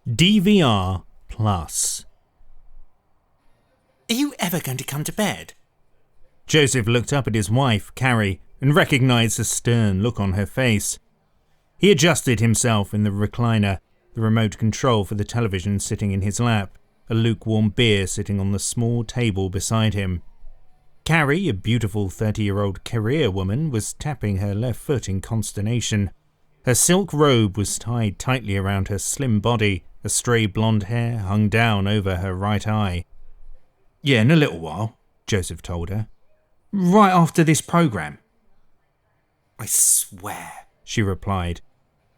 DVR Plus. Are you ever going to come to bed? Joseph looked up at his wife, Carrie, and recognised the stern look on her face. He adjusted himself in the recliner, the remote control for the television sitting in his lap, a lukewarm beer sitting on the small table beside him. Carrie, a beautiful 30-year-old career woman, was tapping her left foot in consternation. Her silk robe was tied tightly around her slim body, a stray blonde hair hung down over her right eye. "Yeah, in a little while," Joseph told her. "Right after this programme." I swear, she replied.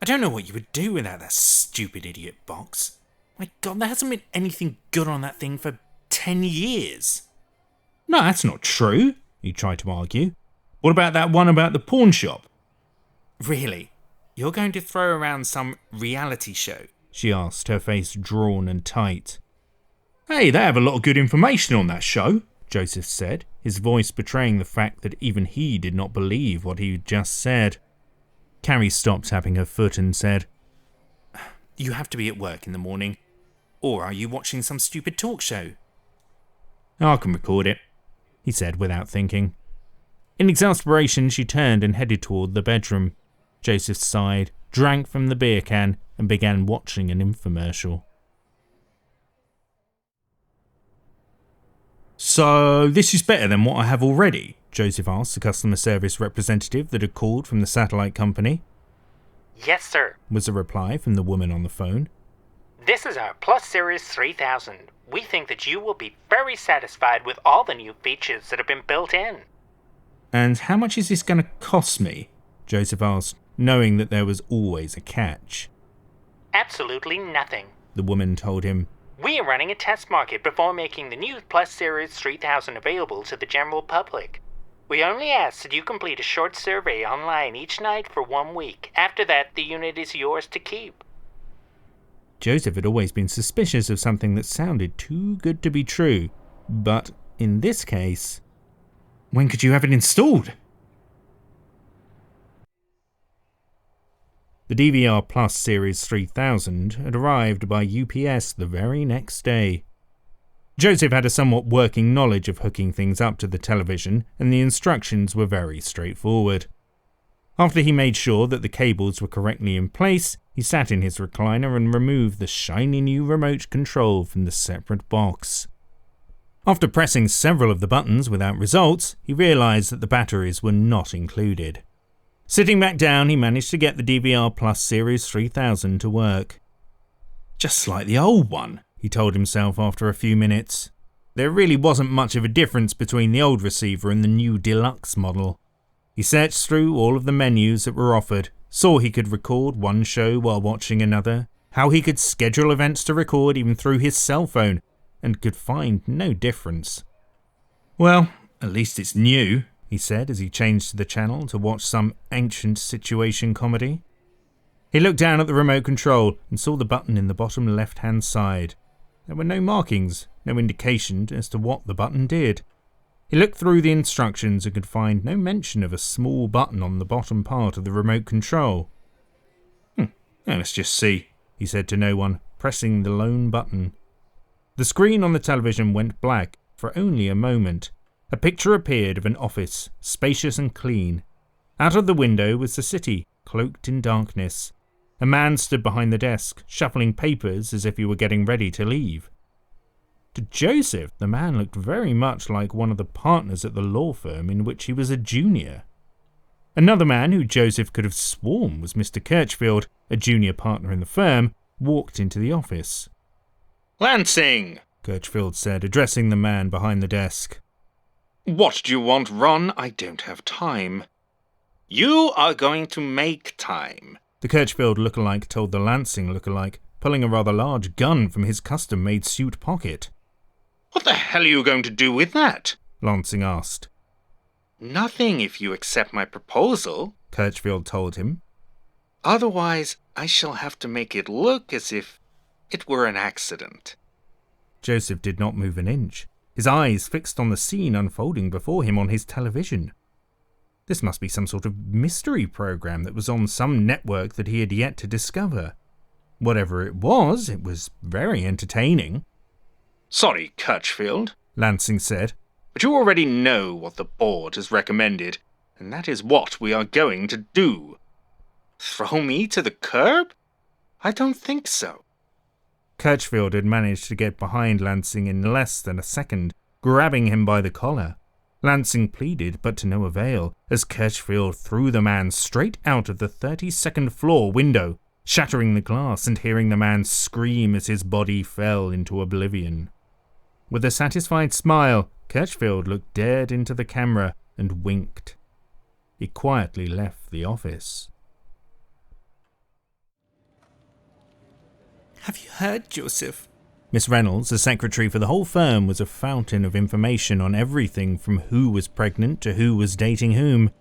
I don't know what you would do without that stupid idiot box. My God, there hasn't been anything good on that thing for 10 years. "No, that's not true," he tried to argue. "What about that one about the pawn shop?" Really? You're going to throw around some reality show? She asked, her face drawn and tight. "Hey, they have a lot of good information on that show," Joseph said, his voice betraying the fact that even he did not believe what he had just said. Carrie stopped tapping her foot and said, You have to be at work in the morning. Or are you watching some stupid talk show? "I can record it," he said without thinking. In exasperation, she turned and headed toward the bedroom. Joseph sighed, drank from the beer can, and began watching an infomercial. "So, this is better than what I have already?" Joseph asked the customer service representative that had called from the satellite company. "Yes, sir," was the reply from the woman on the phone. "This is our Plus Series 3000. We think that you will be very satisfied with all the new features that have been built in." "And how much is this going to cost me?" Joseph asked, knowing that there was always a catch. "Absolutely nothing," the woman told him. "We are running a test market before making the new Plus Series 3000 available to the general public. We only ask that you complete a short survey online each night for 1 week. After that, the unit is yours to keep." Joseph had always been suspicious of something that sounded too good to be true, but in this case... "When could you have it installed?" The DVR Plus Series 3000 had arrived by UPS the very next day. Joseph had a somewhat working knowledge of hooking things up to the television, and the instructions were very straightforward. After he made sure that the cables were correctly in place, he sat in his recliner and removed the shiny new remote control from the separate box. After pressing several of the buttons without results, he realised that the batteries were not included. Sitting back down, he managed to get the DVR Plus Series 3000 to work. "Just like the old one," he told himself after a few minutes. There really wasn't much of a difference between the old receiver and the new deluxe model. He searched through all of the menus that were offered, saw he could record one show while watching another, how he could schedule events to record even through his cell phone, and could find no difference. "Well, at least it's new," he said as he changed to the channel to watch some ancient situation comedy. He looked down at the remote control and saw the button in the bottom left-hand side. There were no markings, no indication as to what the button did. He looked through the instructions and could find no mention of a small button on the bottom part of the remote control. Now let's just see," he said to no one, pressing the lone button. The screen on the television went black for only a moment. A picture appeared of an office, spacious and clean. Out of the window was the city, cloaked in darkness. A man stood behind the desk, shuffling papers as if he were getting ready to leave. To Joseph, the man looked very much like one of the partners at the law firm in which he was a junior. Another man who Joseph could have sworn was Mr. Kirchfield, a junior partner in the firm, walked into the office. "Lansing," Kirchfield said, addressing the man behind the desk. "What do you want, Ron? I don't have time." "You are going to make time," the Kirchfield lookalike told the Lansing lookalike, pulling a rather large gun from his custom-made suit pocket. "What the hell are you going to do with that?" Lansing asked. "Nothing if you accept my proposal," Kirchfield told him. "Otherwise, I shall have to make it look as if it were an accident." Joseph did not move an inch, his eyes fixed on the scene unfolding before him on his television. This must be some sort of mystery program that was on some network that he had yet to discover. Whatever it was very entertaining. Sorry, Kirchfield, Lansing said. but you already know what the board has recommended, and that is what we are going to do. Throw me to the curb? I don't think so. Kirchfield had managed to get behind Lansing in less than a second, grabbing him by the collar. Lansing pleaded, but to no avail, as Kirchfield threw the man straight out of the 32nd floor window, shattering the glass and hearing the man scream as his body fell into oblivion. With a satisfied smile, Kirchfield looked dead into the camera and winked. He quietly left the office. Have you heard, Joseph? Miss Reynolds, the secretary for the whole firm, was a fountain of information on everything from who was pregnant to who was dating whom.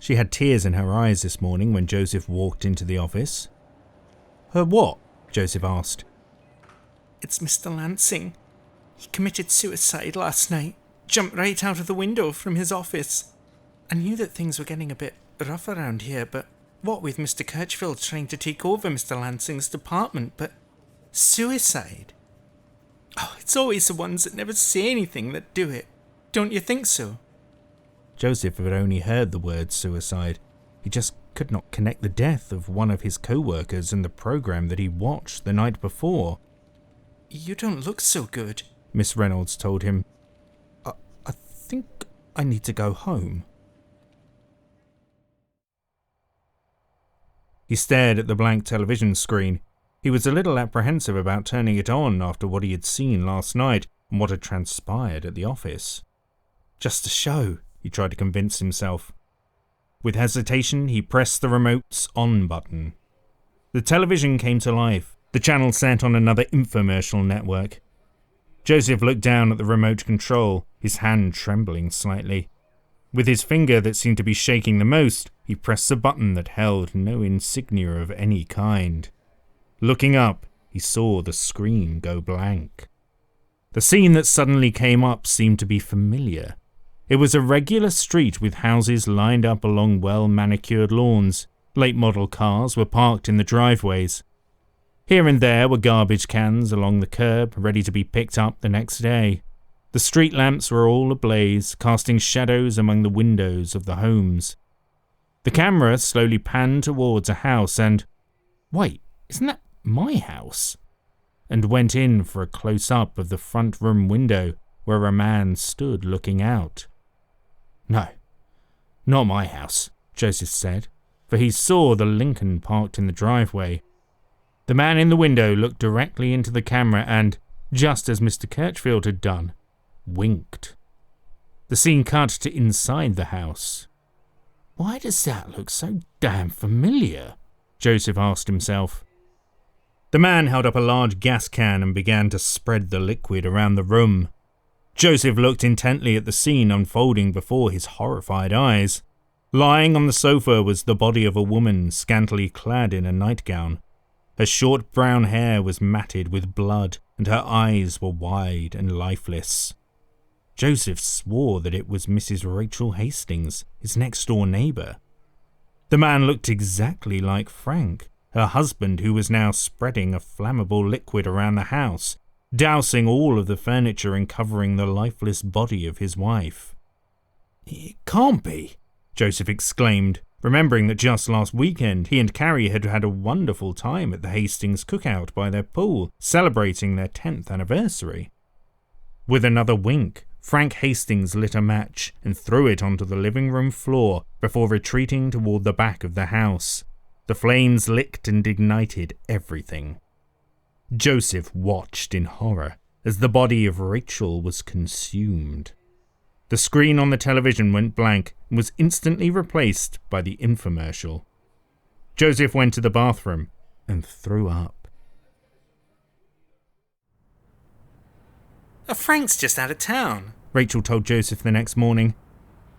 She had tears in her eyes this morning when Joseph walked into the office. Heard what? Joseph asked. It's Mr. Lansing. He committed suicide last night. Jumped right out of the window from his office. I knew that things were getting a bit rough around here, but what with Mr. Kirchfield trying to take over Mr. Lansing's department, but suicide? Oh, it's always the ones that never say anything that do it. Don't you think so? Joseph had only heard the word suicide. He just could not connect the death of one of his co-workers and the program that he watched the night before. You don't look so good, Miss Reynolds told him. I think I need to go home. He stared at the blank television screen. He was a little apprehensive about turning it on after what he had seen last night and what had transpired at the office. Just a show, he tried to convince himself. With hesitation, he pressed the remote's on button. The television came to life. The channel set on another infomercial network. Joseph looked down at the remote control, his hand trembling slightly. With his finger that seemed to be shaking the most, he pressed the button that held no insignia of any kind. Looking up, he saw the screen go blank. The scene that suddenly came up seemed to be familiar. It was a regular street with houses lined up along well-manicured lawns. Late-model cars were parked in the driveways. Here and there were garbage cans along the curb, ready to be picked up the next day. The street lamps were all ablaze, casting shadows among the windows of the homes. The camera slowly panned towards a house and... Wait, isn't that my house? And went in for a close-up of the front room window where a man stood looking out. No, not my house, Joseph said, for he saw the Lincoln parked in the driveway. The man in the window looked directly into the camera and, just as Mr. Kirchfield had done, winked. The scene cut to inside the house. Why does that look so damn familiar? Joseph asked himself. The man held up a large gas can and began to spread the liquid around the room. Joseph looked intently at the scene unfolding before his horrified eyes. Lying on the sofa was the body of a woman scantily clad in a nightgown. Her short brown hair was matted with blood, and her eyes were wide and lifeless. Joseph swore that it was Mrs. Rachel Hastings, his next-door neighbour. The man looked exactly like Frank, her husband, who was now spreading a flammable liquid around the house, dousing all of the furniture and covering the lifeless body of his wife. "It can't be," Joseph exclaimed, remembering that just last weekend he and Carrie had had a wonderful time at the Hastings cookout by their pool, celebrating their 10th anniversary. With another wink, Frank Hastings lit a match and threw it onto the living room floor before retreating toward the back of the house. The flames licked and ignited everything. Joseph watched in horror as the body of Rachel was consumed. The screen on the television went blank and was instantly replaced by the infomercial. Joseph went to the bathroom and threw up. Frank's just out of town, Rachel told Joseph the next morning.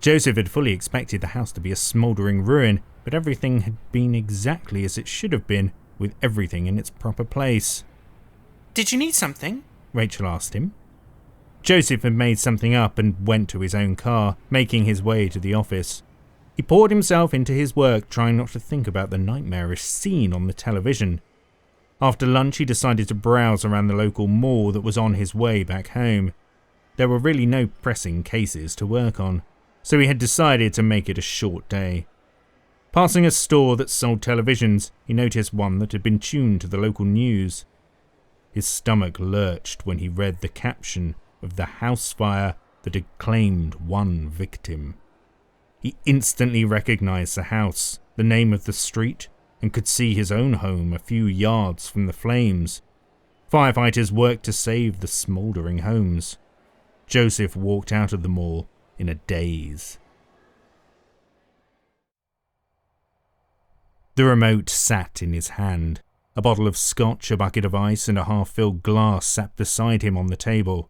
Joseph had fully expected the house to be a smouldering ruin, but everything had been exactly as it should have been, with everything in its proper place. Did you need something? Rachel asked him. Joseph had made something up and went to his own car, making his way to the office. He poured himself into his work, trying not to think about the nightmarish scene on the television. After lunch, he decided to browse around the local mall that was on his way back home. There were really no pressing cases to work on, so he had decided to make it a short day. Passing a store that sold televisions, he noticed one that had been tuned to the local news. His stomach lurched when he read the caption of the house fire that had claimed one victim. He instantly recognized the house, the name of the street, and could see his own home a few yards from the flames. Firefighters worked to save the smouldering homes. Joseph walked out of the mall in a daze. The remote sat in his hand. A bottle of scotch, a bucket of ice, and a half-filled glass sat beside him on the table.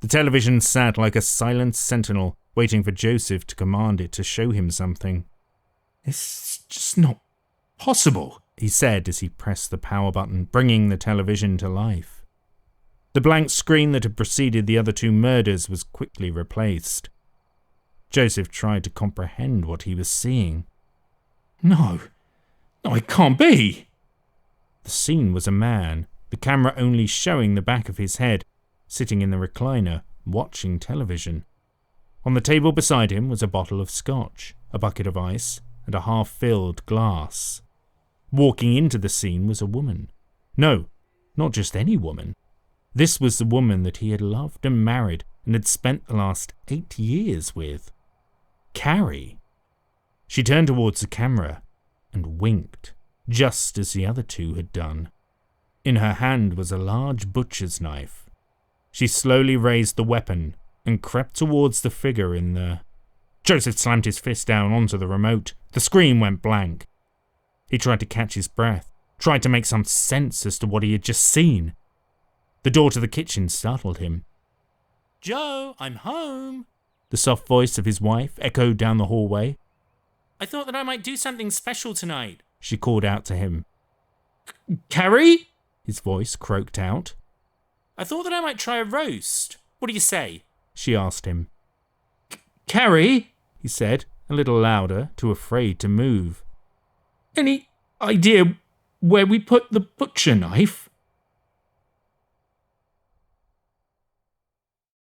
The television sat like a silent sentinel, waiting for Joseph to command it to show him something. "It's just not possible," he said as he pressed the power button, bringing the television to life. The blank screen that had preceded the other two murders was quickly replaced. Joseph tried to comprehend what he was seeing. No, it can't be. The scene was a man, the camera only showing the back of his head, sitting in the recliner, watching television. On the table beside him was a bottle of scotch, a bucket of ice, and a half-filled glass. Walking into the scene was a woman. No, not just any woman. This was the woman that he had loved and married and had spent the last 8 years with. Carrie. She turned towards the camera and winked, just as the other two had done. In her hand was a large butcher's knife. She slowly raised the weapon and crept towards the figure in the... Joseph slammed his fist down onto the remote. The screen went blank. He tried to catch his breath, tried to make some sense as to what he had just seen. The door to the kitchen startled him. "Joe, I'm home," the soft voice of his wife echoed down the hallway. "I thought that I might do something special tonight," she called out to him. "Carrie?" His voice croaked out. "I thought that I might try a roast. What do you say?" she asked him. "Carrie?" he said, a little louder, too afraid to move. "Any idea where we put the butcher knife?"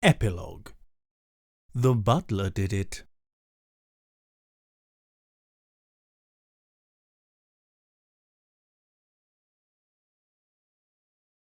Epilogue. The butler did it.